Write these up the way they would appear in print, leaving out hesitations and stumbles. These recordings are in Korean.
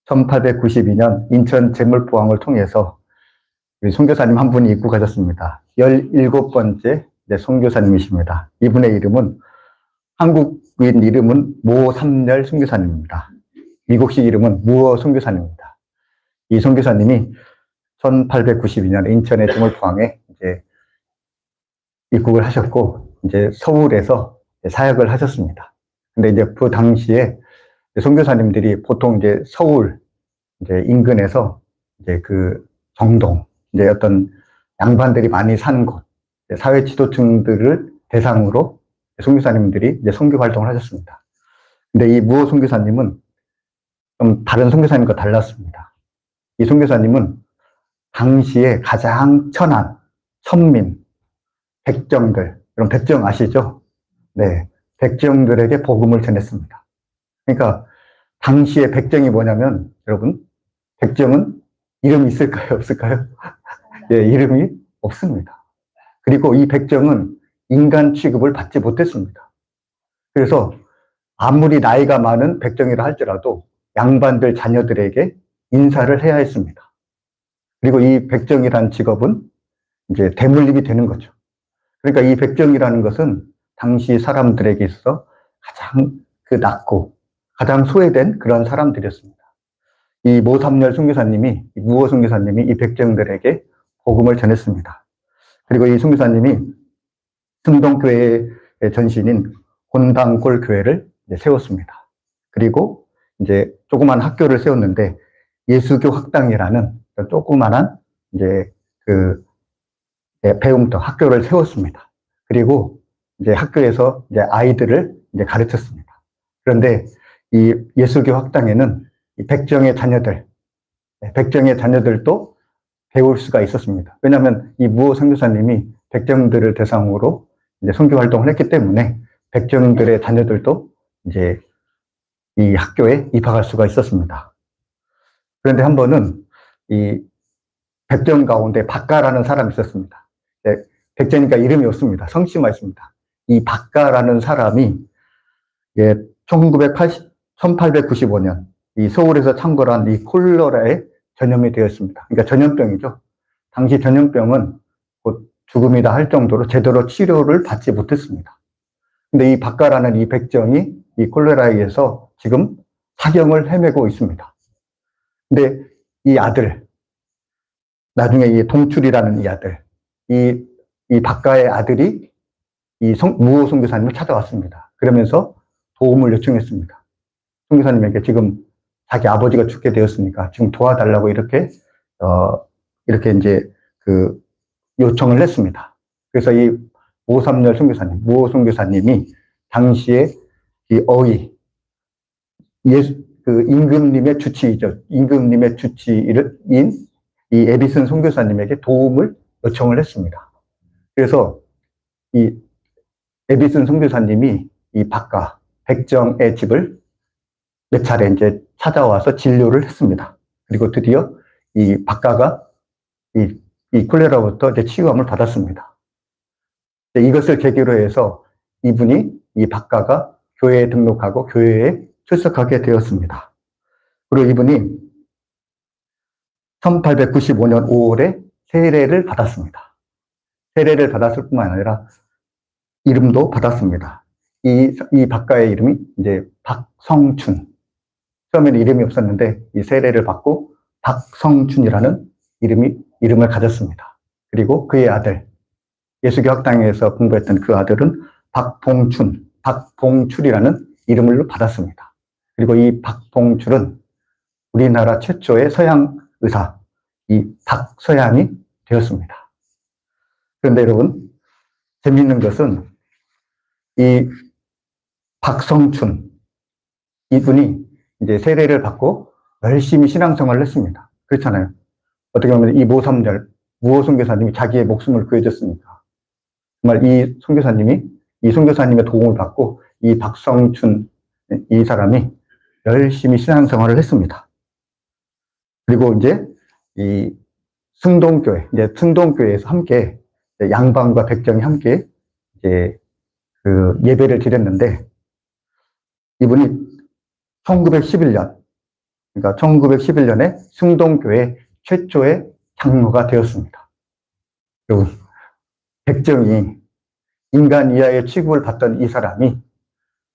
1892년 인천 제물포항을 통해서 우리 선교사님 한 분이 입국하셨습니다. 17번째 선교사님이십니다. 이분의 이름은 한국인 이름은 모삼열 선교사님입니다. 미국식 이름은 무어 선교사님입니다. 이 선교사님이 1892년 인천의 제물포항에 이제 입국을 하셨고 이제 서울에서 사역을 하셨습니다. 근데 이제 그 당시에 선교사님들이 보통 이제 서울 이제 인근에서 이제 그 정동 이제 어떤 양반들이 많이 사는 곳 사회 지도층들을 대상으로 선교사님들이 이제 선교 활동을 하셨습니다. 근데 이 무호 선교사님은 좀 다른 선교사님과 달랐습니다. 이 선교사님은 당시에 가장 천한 천민 백정들, 여러분 백정 아시죠? 네, 백정들에게 복음을 전했습니다. 그러니까 당시에 백정이 뭐냐면 여러분 백정은 이름이 있을까요? 없을까요? 예, 이름이 없습니다. 그리고 이 백정은 인간 취급을 받지 못했습니다. 그래서 아무리 나이가 많은 백정이라 할지라도 양반들 자녀들에게 인사를 해야 했습니다. 그리고 이 백정이라는 직업은 이제 대물림이 되는 거죠. 그러니까 이 백정이라는 것은 당시 사람들에게 있어서 가장 낮고 가장 소외된 그런 사람들이었습니다. 이 모삼열 선교사님이, 무호 선교사님이 이 백정들에게 복음을 전했습니다. 그리고 이 선교사님이 승동교회의 전신인 혼당골 교회를 세웠습니다. 그리고 이제 조그만 학교를 세웠는데 예수교 학당이라는 조그만한 이제 그 배움터 학교를 세웠습니다. 그리고 이제 학교에서 이제 아이들을 이제 가르쳤습니다. 그런데 이 예수교 학당에는 이 백정의 자녀들도 배울 수가 있었습니다. 왜냐하면 이 무호 선교사님이 백정들을 대상으로 이제 선교 활동을 했기 때문에 백정들의 자녀들도 이제 이 학교에 입학할 수가 있었습니다. 그런데 한 번은 이 백정 가운데 박가라는 사람이 있었습니다. 백정이니까 이름이 없습니다. 성씨만 있습니다. 이 박가라는 사람이 1895년 이 서울에서 창궐한 이 콜레라에 전염이 되었습니다. 그러니까 전염병이죠. 당시 전염병은 곧 죽음이다 할 정도로 제대로 치료를 받지 못했습니다. 근데 이 박가라는 이 백정이 이 콜레라에 의해서 지금 사경을 헤매고 있습니다. 근데 이 아들, 나중에 이 동출이라는 이 아들, 이 박가의 아들이 이 무호 선교사님을 찾아왔습니다. 그러면서 도움을 요청했습니다. 선교사님에게 지금 자기 아버지가 죽게 되었으니까 지금 도와달라고 이렇게 이제 그 요청을 했습니다. 그래서 이 모삼열 선교사님, 무호 선교사님이 당시에 이 그 임금님의 주치의죠. 임금님의 주치의인 이 에비슨 선교사님에게 도움을 요청을 했습니다. 그래서 이 에비슨 선교사님이 이 박가 백정의 집을 몇 차례 이제 찾아와서 진료를 했습니다. 그리고 드디어 이 박가가 이 콜레라부터 이제 치유함을 받았습니다. 이것을 계기로 해서 이분이 이 박가가 교회에 등록하고 교회에 출석하게 되었습니다. 그리고 이분이 1895년 5월에 세례를 받았습니다. 세례를 받았을 뿐만 아니라 이름도 받았습니다. 이 박가의 이름이 이제 박성춘. 처음에는 이름이 없었는데 이 세례를 받고 박성춘이라는 이름을 가졌습니다. 그리고 그의 아들, 예수교 학당에서 공부했던 그 아들은 박봉출이라는 이름을 받았습니다. 그리고 이 박봉출은 우리나라 최초의 서양 의사, 이 박서양이 되었습니다. 그런데 여러분, 재미있는 것은 이 박성춘, 이분이 이제 세례를 받고 열심히 신앙생활을 했습니다. 그렇잖아요. 어떻게 보면 이 모삼열, 무호 선교사님이 자기의 목숨을 구해줬으니까. 정말 이 선교사님의 도움을 받고 이 박성춘, 이 사람이 열심히 신앙생활을 했습니다. 그리고 이제 이 승동교회에서 함께 양반과 백정이 함께 이제 그 예배를 드렸는데 이분이 1911년, 그러니까 1911년에 승동교회 최초의 장로가 되었습니다. 여러분, 백정이 인간 이하의 취급을 받던 이 사람이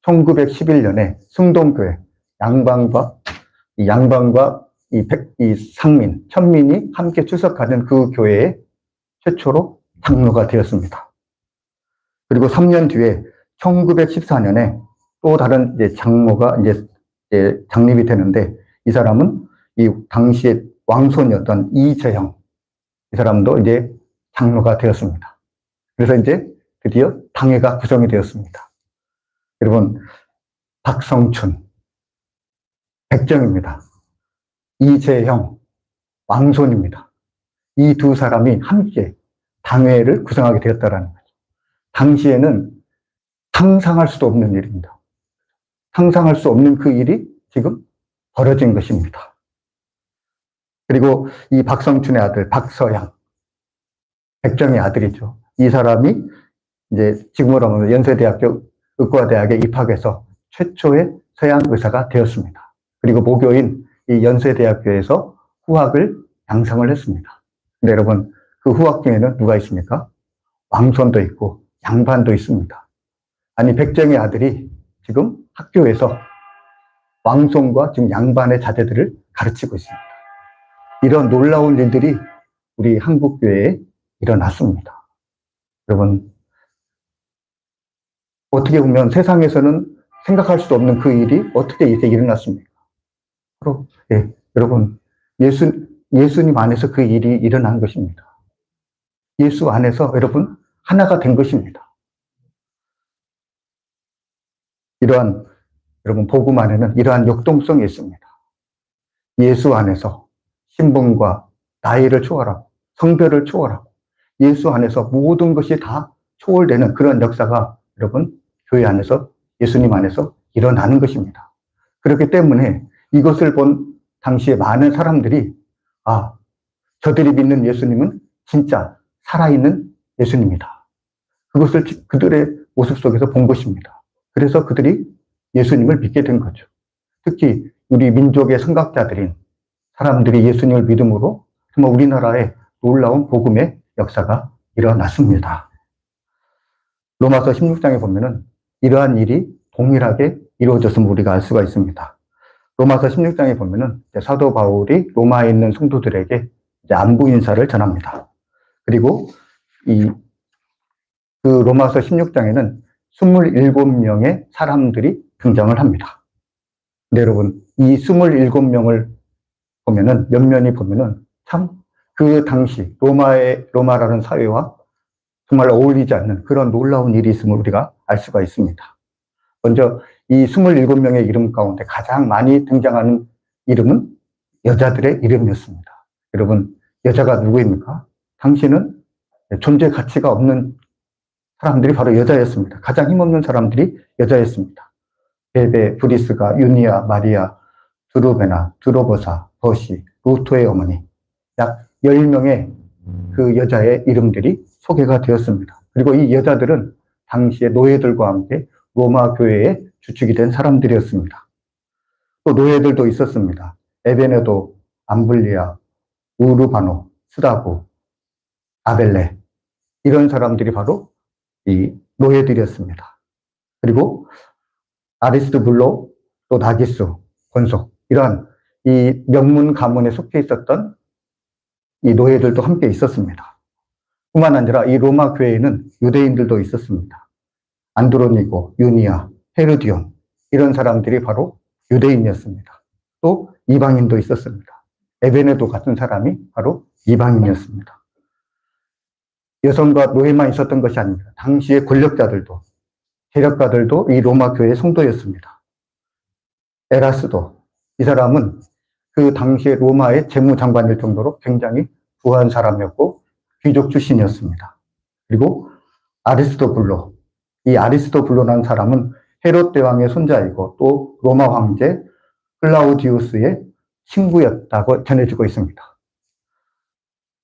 1911년에 승동교회 양반과 이 상민, 천민이 함께 출석하는 그 교회의 최초로 장로가 되었습니다. 그리고 3년 뒤에 1914년에 또 다른 이제 장로가 이제 장립이 되는데, 이 사람은 이 당시에 왕손이었던 이재형, 이 사람도 이제 장로가 되었습니다. 그래서 이제 드디어 당회가 구성이 되었습니다. 여러분, 박성춘, 백정입니다. 이재형, 왕손입니다. 이 두 사람이 함께 당회를 구성하게 되었다는 거죠. 당시에는 상상할 수도 없는 일입니다. 상상할 수 없는 그 일이 지금 벌어진 것입니다. 그리고 이 박성춘의 아들 박서양, 백정의 아들이죠. 이 사람이 이제 지금으로 하면 연세대학교 의과대학에 입학해서 최초의 서양 의사가 되었습니다. 그리고 모교인 이 연세대학교에서 후학을 양성을 했습니다. 근데 여러분, 그 후학 중에는 누가 있습니까? 왕손도 있고 양반도 있습니다. 아니, 백정의 아들이 지금 학교에서 왕손과 지금 양반의 자제들을 가르치고 있습니다. 이런 놀라운 일들이 우리 한국교회에 일어났습니다. 여러분, 어떻게 보면 세상에서는 생각할 수도 없는 그 일이 어떻게 이렇게 일어났습니까? 바로, 여러분, 예수님 안에서 그 일이 일어난 것입니다. 예수 안에서 여러분, 하나가 된 것입니다. 여러분, 복음 안에는 이러한 역동성이 있습니다. 예수 안에서 신분과 나이를 초월하고 성별을 초월하고 예수 안에서 모든 것이 다 초월되는 그런 역사가 여러분, 교회 안에서, 예수님 안에서 일어나는 것입니다. 그렇기 때문에 이것을 본 당시에 많은 사람들이, 저들이 믿는 예수님은 진짜 살아있는 예수님이다. 그것을 그들의 모습 속에서 본 것입니다. 그래서 그들이 예수님을 믿게 된 거죠. 특히 우리 민족의 선각자들인 사람들이 예수님을 믿음으로 정말 우리나라에 놀라운 복음의 역사가 일어났습니다. 로마서 16장에 보면은 이러한 일이 동일하게 이루어졌음을 우리가 알 수가 있습니다. 로마서 16장에 보면은 사도 바울이 로마에 있는 성도들에게 이제 안부 인사를 전합니다. 그리고 그 로마서 16장에는 27명의 사람들이 등장을 합니다. 근데 여러분, 이 27명을 보면은, 면면히 보면은 참 그 당시 로마라는 사회와 정말 어울리지 않는 그런 놀라운 일이 있음을 우리가 알 수가 있습니다. 먼저 이 27명의 이름 가운데 가장 많이 등장하는 이름은 여자들의 이름이었습니다. 여러분, 여자가 누구입니까? 당시는 존재 가치가 없는 사람들이 바로 여자였습니다. 가장 힘없는 사람들이 여자였습니다. 베베, 브리스가, 유니아, 마리아, 드루베나, 드로버사, 버시, 루토의 어머니, 약 10명의 그 여자의 이름들이 소개가 되었습니다. 그리고 이 여자들은 당시의 노예들과 함께 로마 교회의 주축이 된 사람들이었습니다. 또 노예들도 있었습니다. 에베네도, 암블리아, 우르바노, 스다고, 아벨레, 이런 사람들이 바로 이 노예들이었습니다. 그리고 아리스토블로, 또 나기스, 권속, 이러한 이 명문 가문에 속해 있었던 이 노예들도 함께 있었습니다. 뿐만 아니라 이 로마 교회에는 유대인들도 있었습니다. 안드로니고, 유니아, 헤르디온, 이런 사람들이 바로 유대인이었습니다. 또 이방인도 있었습니다. 에베네도 같은 사람이 바로 이방인이었습니다. 여성과 노예만 있었던 것이 아닙니다. 당시의 권력자들도, 세력가들도 이 로마 교회의 성도였습니다. 에라스도, 이 사람은 그 당시에 로마의 재무장관일 정도로 굉장히 부한 사람이었고 귀족 출신이었습니다. 그리고 아리스토블로, 이 아리스토블로라는 사람은 헤롯 대왕의 손자이고 또 로마 황제 클라우디우스의 친구였다고 전해지고 있습니다.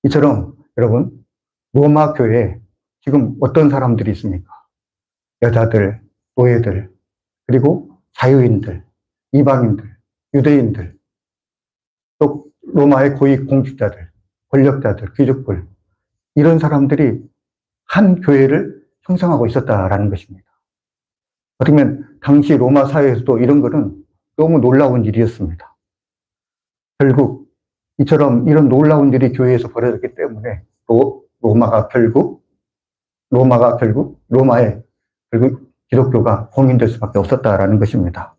이처럼 여러분, 로마 교회에 지금 어떤 사람들이 있습니까? 여자들, 노예들, 그리고 자유인들, 이방인들, 유대인들, 또 로마의 고위 공직자들, 권력자들, 귀족들, 이런 사람들이 한 교회를 형성하고 있었다라는 것입니다. 그러면 당시 로마 사회에서도 이런 거는 너무 놀라운 일이었습니다. 결국 이처럼 이런 놀라운 일이 교회에서 벌어졌기 때문에 로마의 결국 기독교가 봉인될 수밖에 없었다라는 것입니다.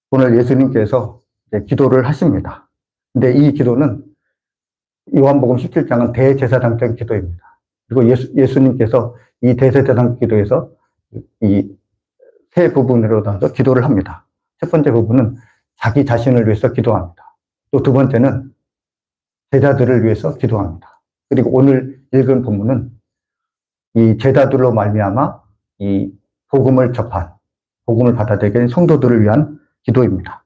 오늘 예수님께서 기도를 하십니다. 근데 이 기도는 요한복음 17장은 대제사장적 기도입니다. 그리고 예수님께서 이 대제사장 기도에서 이 세 부분으로 나눠서 기도를 합니다. 첫 번째 부분은 자기 자신을 위해서 기도합니다. 또 두 번째는 제자들을 위해서 기도합니다. 그리고 오늘 읽은 본문은 이 제자들로 말미암아 이 복음을 받아들이게 된 성도들을 위한 기도입니다.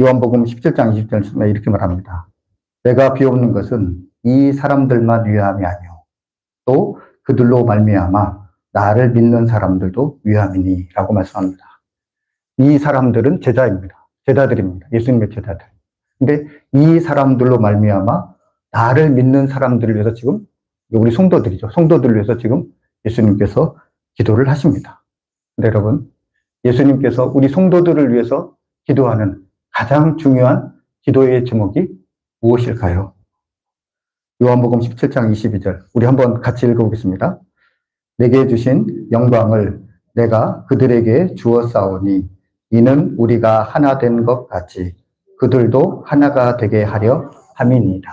요한복음 17장 20절에 이렇게 말합니다. 내가 비옵는 것은 이 사람들만 위함이 아니요 또 그들로 말미암아 나를 믿는 사람들도 위함이니 라고 말씀합니다. 이 사람들은 제자들입니다. 예수님의 제자들. 근데 이 사람들로 말미암아 나를 믿는 사람들을 위해서 지금 우리 성도들이죠. 성도들을 위해서 지금 예수님께서 기도를 하십니다. 근데 여러분, 예수님께서 우리 성도들을 위해서 기도하는 가장 중요한 기도의 제목이 무엇일까요? 요한복음 17장 22절. 우리 한번 같이 읽어보겠습니다. 내게 주신 영광을 내가 그들에게 주었사오니 이는 우리가 하나 된 것 같이 그들도 하나가 되게 하려 함이니라.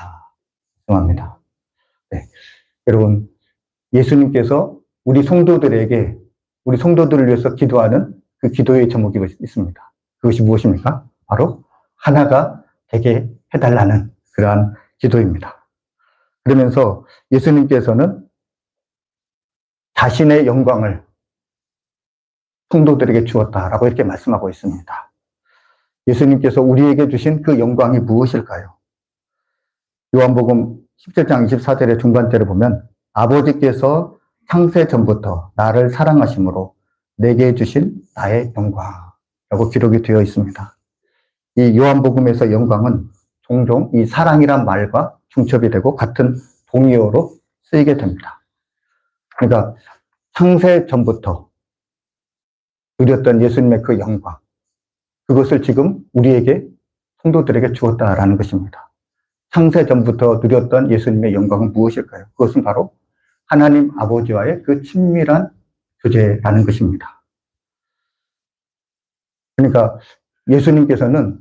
죄송합니다. 네. 여러분, 예수님께서 우리 성도들을 위해서 기도하는 그 기도의 제목이 있습니다. 그것이 무엇입니까? 바로 하나가 되게 해달라는 그러한 기도입니다. 그러면서 예수님께서는 자신의 영광을 성도들에게 주었다라고 이렇게 말씀하고 있습니다. 예수님께서 우리에게 주신 그 영광이 무엇일까요? 요한복음 17장 24절의 중간절을 보면 아버지께서 창세 전부터 나를 사랑하심으로 내게 주신 나의 영광이라고 기록이 되어 있습니다. 이 요한복음에서 영광은 종종 이 사랑이란 말과 중첩이 되고 같은 동의어로 쓰이게 됩니다. 그러니까 창세 전부터 누렸던 예수님의 그 영광, 그것을 지금 우리에게, 성도들에게 주었다라는 것입니다. 창세 전부터 누렸던 예수님의 영광은 무엇일까요? 그것은 바로 하나님 아버지와의 그 친밀한 교제라는 것입니다. 그러니까 예수님께서는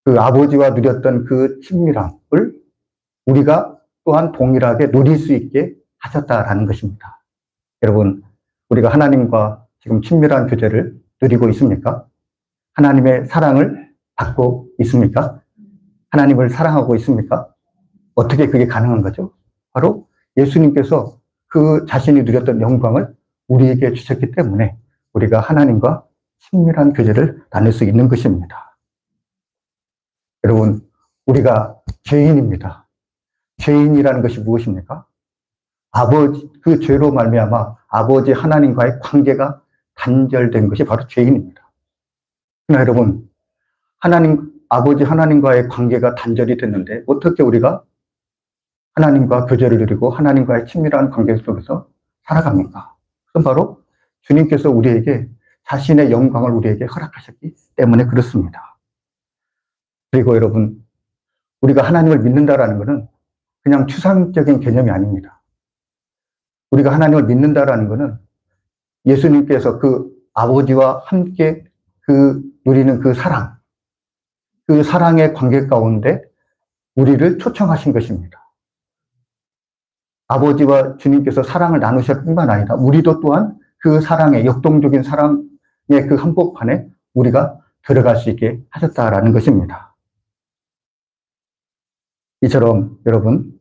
그 아버지와 누렸던 그 친밀함을 우리가 또한 동일하게 누릴 수 있게 하셨다라는 것입니다. 여러분, 우리가 하나님과 지금 친밀한 교제를 누리고 있습니까? 하나님의 사랑을 받고 있습니까? 하나님을 사랑하고 있습니까? 어떻게 그게 가능한 거죠? 바로 예수님께서 그 자신이 누렸던 영광을 우리에게 주셨기 때문에 우리가 하나님과 친밀한 교제를 나눌 수 있는 것입니다. 여러분, 우리가 죄인입니다. 죄인이라는 것이 무엇입니까? 그 죄로 말미암아 아버지 하나님과의 관계가 단절된 것이 바로 죄인입니다. 그러나 여러분, 아버지 하나님과의 관계가 단절이 됐는데 어떻게 우리가 하나님과 교제를 누리고 하나님과의 친밀한 관계 속에서 살아갑니까? 그건 바로 주님께서 우리에게 자신의 영광을 우리에게 허락하셨기 때문에 그렇습니다. 그리고 여러분, 우리가 하나님을 믿는다라는 것은 그냥 추상적인 개념이 아닙니다. 우리가 하나님을 믿는다라는 것은 예수님께서 그 아버지와 함께 누리는 그 사랑의 관계 가운데 우리를 초청하신 것입니다. 아버지와 주님께서 사랑을 나누실 뿐만 아니라 우리도 또한 그 사랑의, 역동적인 사랑의 그 한복판에 우리가 들어갈 수 있게 하셨다라는 것입니다. 이처럼 여러분,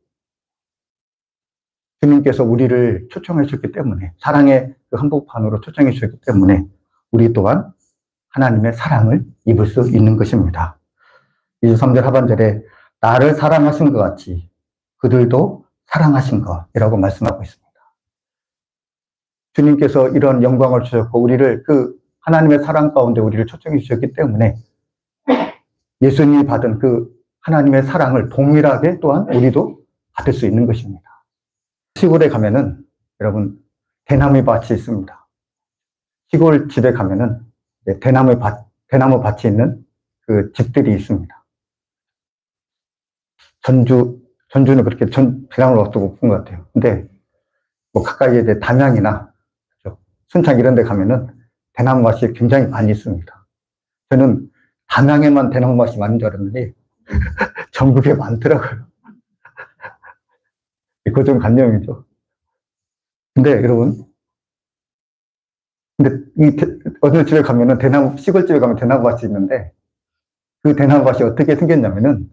주님께서 우리를 초청해 주셨기 때문에, 사랑의 그 한복판으로 초청해 주셨기 때문에 우리 또한 하나님의 사랑을 입을 수 있는 것입니다. 23절 하반절에 나를 사랑하신 것 같이 그들도 사랑하신 것이라고 말씀하고 있습니다. 주님께서 이런 영광을 주셨고 우리를 그 하나님의 사랑 가운데 우리를 초청해 주셨기 때문에 예수님이 받은 그 하나님의 사랑을 동일하게 또한 우리도 받을 수 있는 것입니다. 시골에 가면은 여러분 대나무 밭이 있습니다. 시골 집에 가면은 대나무 밭이 있는 그 집들이 있습니다. 전주는 그렇게 대나무를 어떻게 못 본 것 같아요. 근데 뭐 가까이에 이제 담양이나 순창 이런 데 가면은 대나무 밭이 굉장히 많이 있습니다. 저는 담양에만 대나무 밭이 많은 줄 알았는데 전국에 많더라고요. 고정관념이죠. 근데 여러분, 근데 어느 집에 가면은 시골집에 가면 대나무 밭이 있는데 그 대나무 밭이 어떻게 생겼냐면은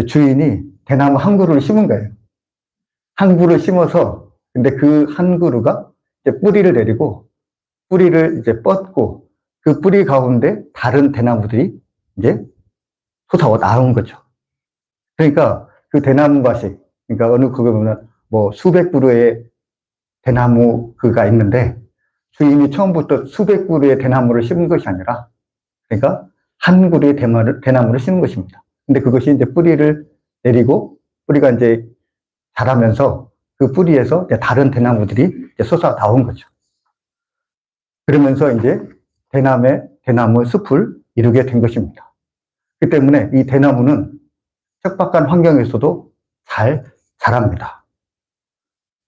주인이 대나무 한 그루를 심은 거예요. 한 그루를 심어서 근데 그 한 그루가 이제 뿌리를 내리고 뿌리를 이제 뻗고 그 뿌리 가운데 다른 대나무들이 이제 솟아 나온 거죠. 그러니까 그 대나무 밭이 그러니까 어느 그거 보면 뭐 수백 그루의 대나무 그가 있는데 주인이 처음부터 수백 그루의 대나무를 심은 것이 아니라 그러니까 한 그루의 대나무를 심은 것입니다. 근데 그것이 이제 뿌리를 내리고 뿌리가 이제 자라면서 그 뿌리에서 이제 다른 대나무들이 이제 솟아 나온 거죠. 그러면서 이제 대나무 숲을 이루게 된 것입니다. 그 때문에 이 대나무는 척박한 환경에서도 잘 자랍니다.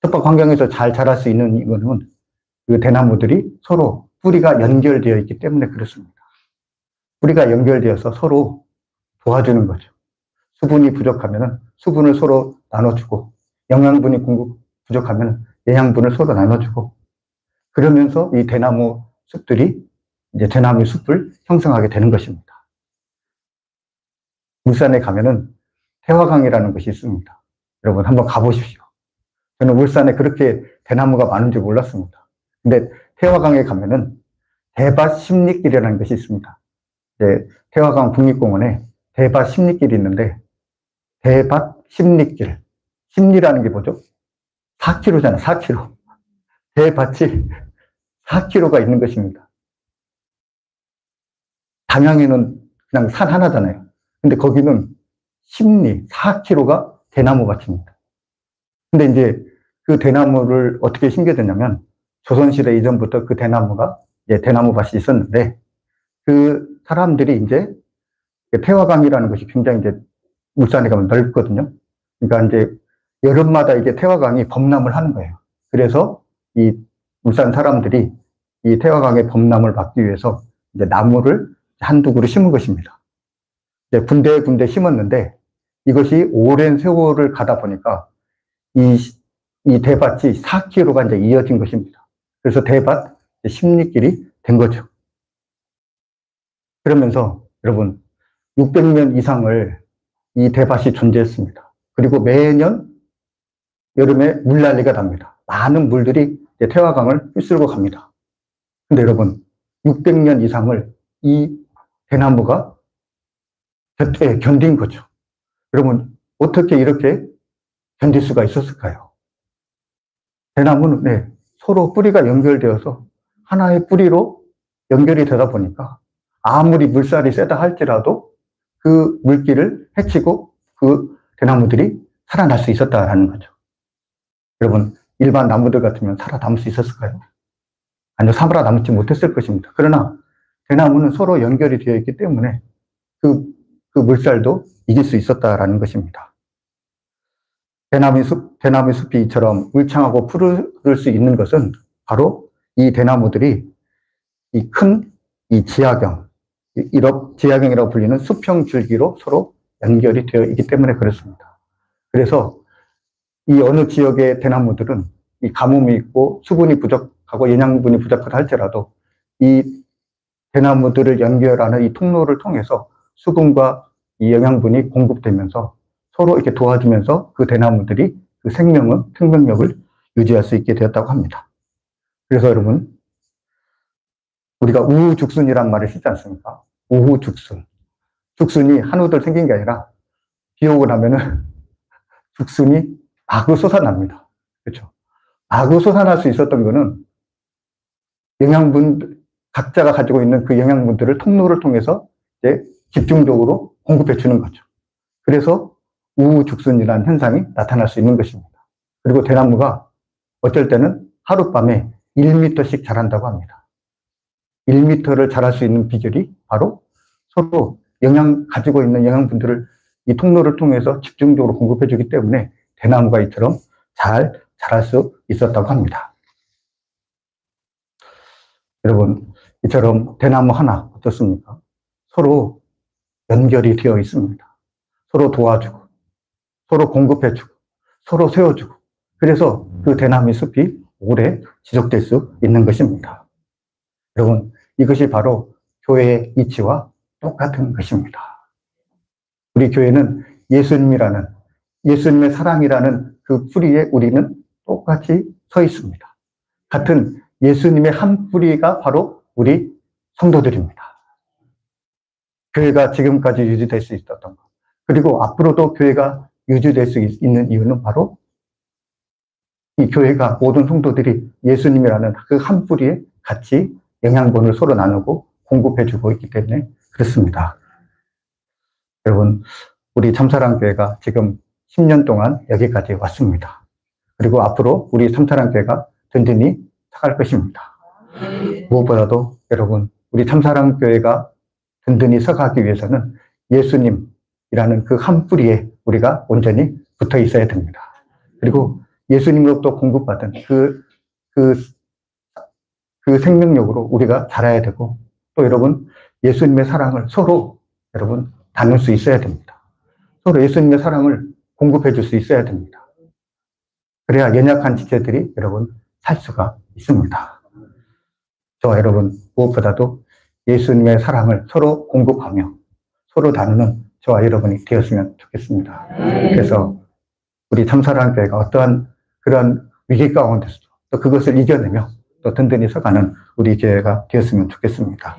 척박 환경에서 잘 자랄 수 있는 이유는 그 대나무들이 서로 뿌리가 연결되어 있기 때문에 그렇습니다. 뿌리가 연결되어서 서로 도와주는 거죠. 수분이 부족하면 수분을 서로 나눠주고 영양분이 부족하면 영양분을 서로 나눠주고 그러면서 이 대나무 숲들이 이제 대나무 숲을 형성하게 되는 것입니다. 울산에 가면은 태화강이라는 것이 있습니다. 여러분 한번 가보십시오. 저는 울산에 그렇게 대나무가 많은 줄 몰랐습니다. 근데 태화강에 가면은 대밭 십리길이라는 것이 있습니다. 태화강 국립공원에 대밭 십리길이 있는데 대밭 십리길. 십리라는 게 뭐죠? 4km잖아, 4km. 대밭이 4km가 있는 것입니다. 담양에는 그냥 산 하나잖아요. 근데 거기는 십리, 4km가 대나무 밭입니다. 근데 이제 그 대나무를 어떻게 심게 되냐면 조선시대 이전부터 그 대나무가 이제 대나무 밭이 있었는데 그 사람들이 이제 태화강이라는 것이 굉장히 이제 울산에 가면 넓거든요. 그러니까 이제 여름마다 이게 태화강이 범람을 하는 거예요. 그래서 이 울산 사람들이 이 태화강의 범람을 막기 위해서 이제 나무를 한두 그루 심은 것입니다. 이제 군데 심었는데 이것이 오랜 세월을 가다 보니까 이 대밭이 4km가 이제 이어진 것입니다. 그래서 대밭 십리길이 된 거죠. 그러면서 여러분 600년 이상을 이 대밭이 존재했습니다. 그리고 매년 여름에 물난리가 납니다. 많은 물들이 태화강을 휩쓸고 갑니다. 근데 여러분 600년 이상을 이 대나무가 견딘 거죠. 여러분 어떻게 이렇게 견딜 수가 있었을까요? 대나무는 서로 뿌리가 연결되어서 하나의 뿌리로 연결이 되다 보니까 아무리 물살이 세다 할지라도 그 물기를 헤치고 그 대나무들이 살아날 수 있었다라는 거죠. 여러분 일반 나무들 같으면 살아남을 수 있었을까요? 아니요, 살아남지 못했을 것입니다. 그러나 대나무는 서로 연결이 되어 있기 때문에 그 물살도 이길 수 있었다라는 것입니다. 대나무 숲이 이처럼 울창하고 푸를 수 있는 것은 바로 이 대나무들이 이 지하경, 지하경이라고 불리는 수평 줄기로 서로 연결이 되어 있기 때문에 그렇습니다. 그래서 이 어느 지역의 대나무들은 이 가뭄이 있고 수분이 부족하고 영양분이 부족하다 할지라도 이 대나무들을 연결하는 이 통로를 통해서 수분과 이 영양분이 공급되면서 서로 이렇게 도와주면서 그 대나무들이 그 생명력을 유지할 수 있게 되었다고 합니다. 그래서 여러분, 우리가 우후죽순이란 말을 쓰지 않습니까? 우후죽순. 죽순이 한우들 생긴 게 아니라 비 오고 나면은 죽순이 마구 솟아납니다. 그렇죠? 마구 솟아날 수 있었던 거는 각자가 가지고 있는 그 영양분들을 통로를 통해서 이제 집중적으로 공급해 주는 거죠. 그래서 우후죽순이라는 현상이 나타날 수 있는 것입니다. 그리고 대나무가 어쩔 때는 하룻밤에 1m씩 자란다고 합니다. 1m를 자랄 수 있는 비결이 바로 서로 가지고 있는 영양분들을 이 통로를 통해서 집중적으로 공급해 주기 때문에 대나무가 이처럼 잘 자랄 수 있었다고 합니다. 여러분, 이처럼 대나무 하나 어떻습니까? 서로 연결이 되어 있습니다. 서로 도와주고, 서로 공급해주고, 서로 세워주고, 그래서 그 대나무 숲이 오래 지속될 수 있는 것입니다. 여러분, 이것이 바로 교회의 이치와 똑같은 것입니다. 우리 교회는 예수님의 사랑이라는 그 뿌리에 우리는 똑같이 서 있습니다. 같은 예수님의 한 뿌리가 바로 우리 성도들입니다. 교회가 지금까지 유지될 수 있었던 것, 그리고 앞으로도 교회가 유지될 수 있는 이유는 바로 이 교회가 모든 성도들이 예수님이라는 그 한 뿌리에 같이 영양분을 서로 나누고 공급해주고 있기 때문에 그렇습니다. 여러분, 우리 참사랑교회가 지금 10년 동안 여기까지 왔습니다. 그리고 앞으로 우리 참사랑교회가 든든히 서갈 것입니다. 무엇보다도 여러분, 우리 참사랑교회가 든든히 서가기 위해서는 예수님이라는 그 한 뿌리에 우리가 온전히 붙어 있어야 됩니다. 그리고 예수님으로부터 공급받은 그 생명력으로 우리가 자라야 되고, 또 여러분, 예수님의 사랑을 서로 여러분 나눌 수 있어야 됩니다. 서로 예수님의 사랑을 공급해 줄 수 있어야 됩니다. 그래야 연약한 지체들이 여러분 살 수가 있습니다. 저와 여러분, 무엇보다도 예수님의 사랑을 서로 공급하며 서로 나누는 저와 여러분이 되었으면 좋겠습니다. 그래서 우리 참사랑교회가 어떠한 그런 위기 가운데서도 또 그것을 이겨내며 또 든든히 서가는 우리 교회가 되었으면 좋겠습니다.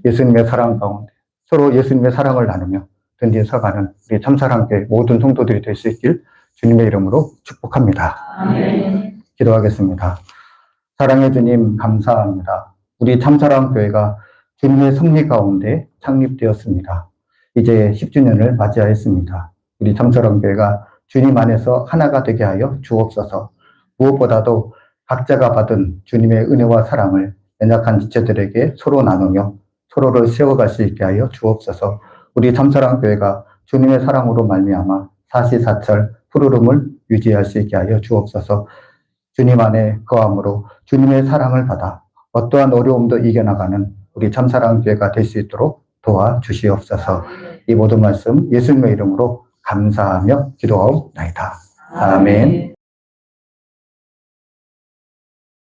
예수님의 사랑 가운데 서로 예수님의 사랑을 나누며 든든히 서가는 우리 참사랑교회 모든 성도들이 될 수 있길 주님의 이름으로 축복합니다. 아멘. 기도하겠습니다. 사랑의 주님, 감사합니다. 우리 참사랑교회가 주님의 섭리 가운데 창립되었습니다. 이제 10주년을 맞이하였습니다. 우리 참사랑교회가 주님 안에서 하나가 되게 하여 주옵소서. 무엇보다도 각자가 받은 주님의 은혜와 사랑을 연약한 지체들에게 서로 나누며 서로를 세워갈 수 있게 하여 주옵소서. 우리 참사랑교회가 주님의 사랑으로 말미암아 사시사철 푸르름을 유지할 수 있게 하여 주옵소서. 주님 안에 거함으로 주님의 사랑을 받아 어떠한 어려움도 이겨나가는 우리 참사랑교회가 될 수 있도록 도와주시옵소서. 이 모든 말씀 예수님의 이름으로 감사하며 기도하옵나이다. 아멘.